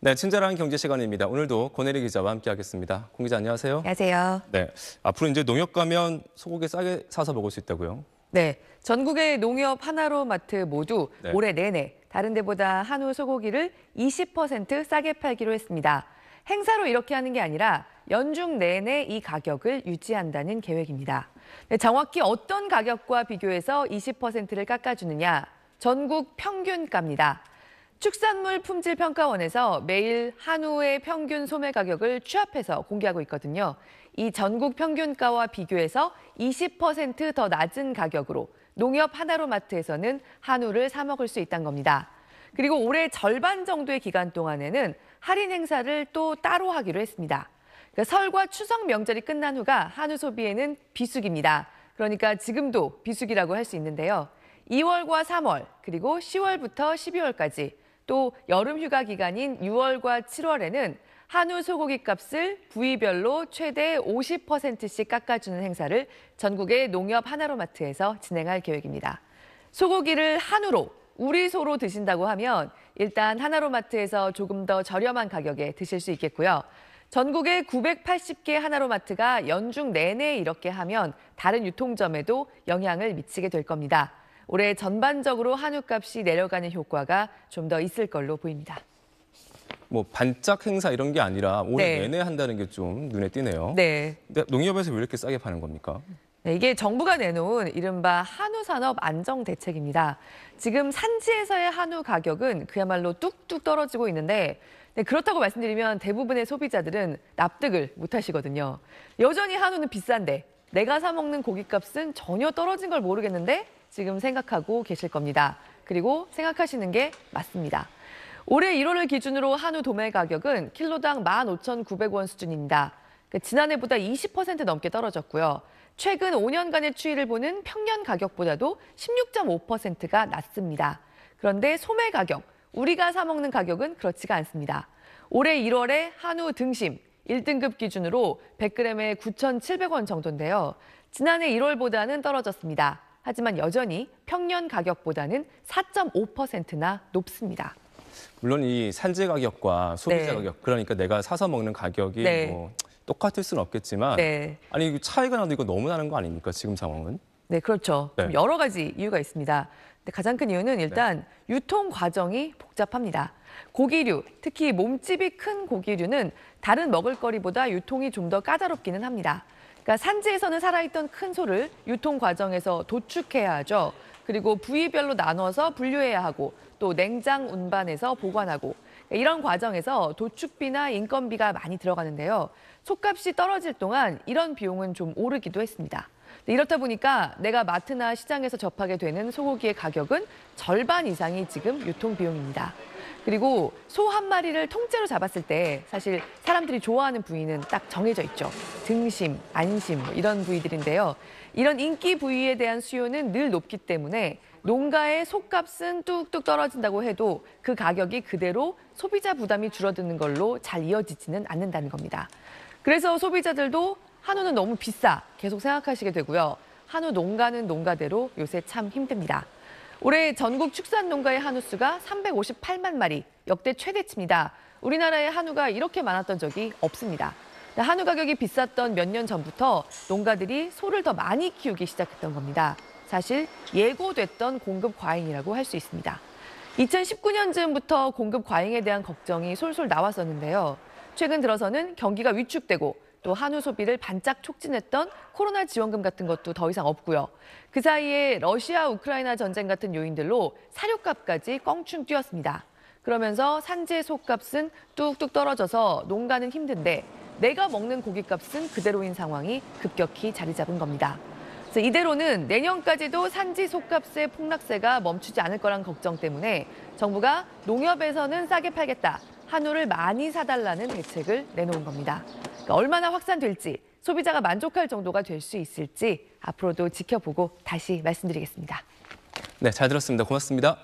네, 친절한 경제 시간입니다. 오늘도 권혜리 기자와 함께하겠습니다. 권 기자 안녕하세요. 안녕하세요. 네, 앞으로 이제 농협 가면 소고기 싸게 사서 먹을 수 있다고요? 네, 전국의 농협 하나로 마트 모두 네. 올해 내내 다른 데보다 한우 소고기를 20% 싸게 팔기로 했습니다. 행사로 이렇게 하는 게 아니라 연중 내내 이 가격을 유지한다는 계획입니다. 네, 정확히 어떤 가격과 비교해서 20%를 깎아주느냐? 전국 평균가입니다. 축산물 품질평가원에서 매일 한우의 평균 소매 가격을 취합해서 공개하고 있거든요. 이 전국 평균가와 비교해서 20% 더 낮은 가격으로 농협 하나로 마트에서는 한우를 사 먹을 수 있다는 겁니다. 그리고 올해 절반 정도의 기간 동안에는 할인 행사를 또 따로 하기로 했습니다. 그러니까 설과 추석 명절이 끝난 후가 한우 소비에는 비수기입니다. 그러니까 지금도 비수기라고 할 수 있는데요. 2월과 3월 그리고 10월부터 12월까지 또 여름 휴가 기간인 6월과 7월에는 한우 소고기 값을 부위별로 최대 50%씩 깎아주는 행사를 전국의 농협 하나로 마트에서 진행할 계획입니다. 소고기를 한우로 우리 소로 드신다고 하면 일단 하나로 마트에서 조금 더 저렴한 가격에 드실 수 있겠고요. 전국의 980개 하나로 마트가 연중 내내 이렇게 하면 다른 유통점에도 영향을 미치게 될 겁니다. 올해 전반적으로 한우값이 내려가는 효과가 좀 더 있을 걸로 보입니다. 뭐 반짝 행사 이런 게 아니라 올해 내내 한다는 게 좀 눈에 띄네요. 네. 근데 농협에서 왜 이렇게 싸게 파는 겁니까? 네, 이게 정부가 내놓은 이른바 한우산업 안정대책입니다. 지금 산지에서의 한우 가격은 그야말로 뚝뚝 떨어지고 있는데 그렇다고 말씀드리면 대부분의 소비자들은 납득을 못 하시거든요. 여전히 한우는 비싼데 내가 사 먹는 고깃값은 전혀 떨어진 걸 모르겠는데 지금 생각하고 계실 겁니다. 그리고 생각하시는 게 맞습니다. 올해 1월을 기준으로 한우 도매 가격은 킬로당 15,900원 수준입니다. 지난해보다 20% 넘게 떨어졌고요. 최근 5년간의 추이를 보는 평년 가격보다도 16.5%가 낮습니다. 그런데 소매 가격, 우리가 사 먹는 가격은 그렇지가 않습니다. 올해 1월에 한우 등심 1등급 기준으로 100g에 9,700원 정도인데요. 지난해 1월보다는 떨어졌습니다. 하지만 여전히 평년 가격보다는 4.5%나 높습니다. 물론 이 산지 가격과 소비자 네. 가격, 그러니까 내가 사서 먹는 가격이 네. 뭐 똑같을 수는 없겠지만 아니 이거 차이가 나도 이거 너무 나는 거 아닙니까? 지금 상황은? 네, 그렇죠. 네. 여러 가지 이유가 있습니다. 근데 가장 큰 이유는 일단 유통 과정이 복잡합니다. 고기류, 특히 몸집이 큰 고기류는 다른 먹을거리보다 유통이 좀 더 까다롭기는 합니다. 그러니까 산지에서는 살아있던 큰 소를 유통 과정에서 도축해야 하죠. 그리고 부위별로 나눠서 분류해야 하고 또 냉장 운반해서 보관하고 이런 과정에서 도축비나 인건비가 많이 들어가는데요. 소값이 떨어질 동안 이런 비용은 좀 오르기도 했습니다. 이렇다 보니까 내가 마트나 시장에서 접하게 되는 소고기의 가격은 절반 이상이 지금 유통비용입니다. 그리고 소 한 마리를 통째로 잡았을 때 사실 사람들이 좋아하는 부위는 딱 정해져 있죠. 등심, 안심 이런 부위들인데요. 이런 인기 부위에 대한 수요는 늘 높기 때문에 농가의 소값은 뚝뚝 떨어진다고 해도 그 가격이 그대로 소비자 부담이 줄어드는 걸로 잘 이어지지는 않는다는 겁니다. 그래서 소비자들도 한우는 너무 비싸 계속 생각하시게 되고요. 한우 농가는 농가대로 요새 참 힘듭니다. 올해 전국 축산 농가의 한우 수가 358만 마리, 역대 최대치입니다. 우리나라의 한우가 이렇게 많았던 적이 없습니다. 한우 가격이 비쌌던 몇 년 전부터 농가들이 소를 더 많이 키우기 시작했던 겁니다. 사실 예고됐던 공급 과잉이라고 할 수 있습니다. 2019년쯤부터 공급 과잉에 대한 걱정이 솔솔 나왔었는데요. 최근 들어서는 경기가 위축되고 또 한우 소비를 반짝 촉진했던 코로나 지원금 같은 것도 더 이상 없고요. 그 사이에 러시아 우크라이나 전쟁 같은 요인들로 사료값까지 껑충 뛰었습니다. 그러면서 산지의 소값은 뚝뚝 떨어져서 농가는 힘든데 내가 먹는 고깃값은 그대로인 상황이 급격히 자리 잡은 겁니다. 그래서 이대로는 내년까지도 산지 소값의 폭락세가 멈추지 않을 거란 걱정 때문에 정부가 농협에서는 싸게 팔겠다, 한우를 많이 사달라는 대책을 내놓은 겁니다. 그러니까 얼마나 확산될지, 소비자가 만족할 정도가 될 수 있을지 앞으로도 지켜보고 다시 말씀드리겠습니다. 네, 잘 들었습니다. 고맙습니다.